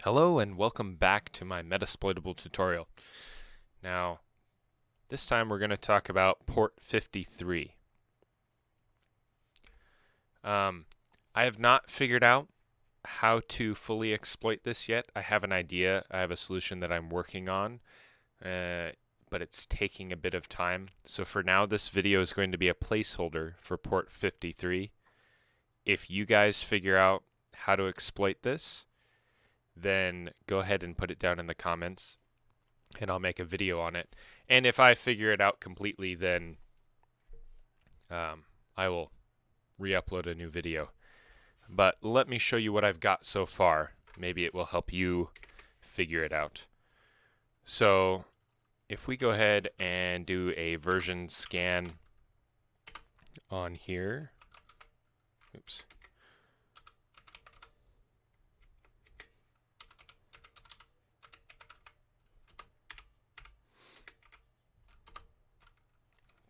Hello and welcome back to my Metasploitable tutorial. Now, this time we're going to talk about port 53. I have not figured out how to fully exploit this yet. I have an idea. I have a solution that I'm working on, but it's taking a bit of time. So for now, this video is going to be a placeholder for port 53. If you guys figure out how to exploit this, then go ahead and put it down in the comments and I'll make a video on it. And if I figure it out completely, then I will re-upload a new video. But let me show you what I've got so far. Maybe it will help you figure it out. So if we go ahead and do a version scan on here, oops.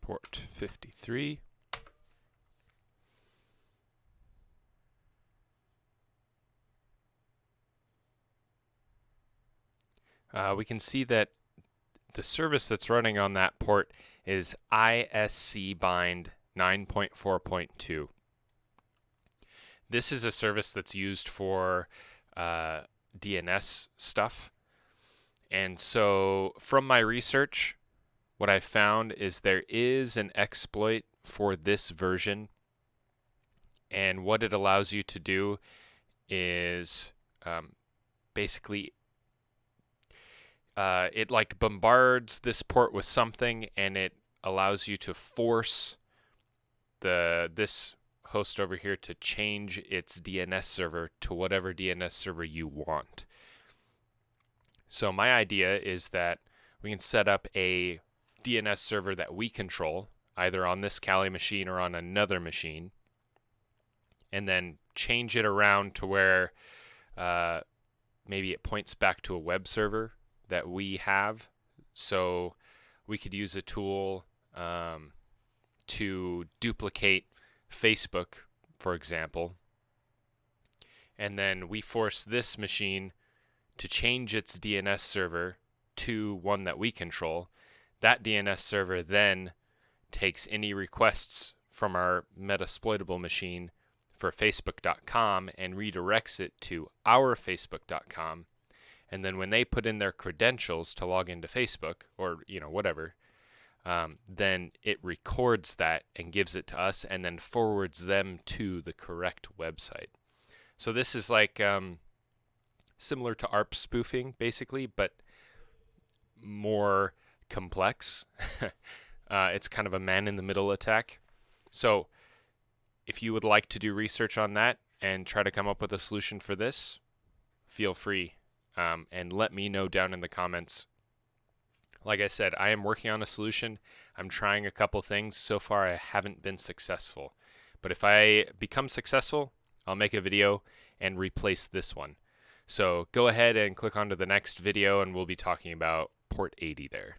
Port 53. We can see that the service that's running on that port is ISC bind 9.4.2. This is a service that's used for DNS stuff. And so from my research, what I found is there is an exploit for this version, and what it allows you to do is basically it like bombards this port with something, and it allows you to force this host over here to change its DNS server to whatever DNS server you want. So my idea is that we can set up a DNS server that we control, either on this Kali machine or on another machine, and then change it around to where maybe it points back to a web server that we have. So we could use a tool to duplicate Facebook, for example, and then we force this machine to change its DNS server to one that we control. That DNS server then takes any requests from our Metasploitable machine for Facebook.com and redirects it to our Facebook.com. And then when they put in their credentials to log into Facebook or whatever, then it records that and gives it to us and then forwards them to the correct website. So this is like similar to ARP spoofing, basically, but more complex. It's kind of a man-in-the-middle attack. So if you would like to do research on that and try to come up with a solution for this, feel free and let me know down in the comments. Like I said, I am working on a solution. I'm trying a couple things. So far, I haven't been successful. But if I become successful, I'll make a video and replace this one. So go ahead and click onto the next video and we'll be talking about port 80 there.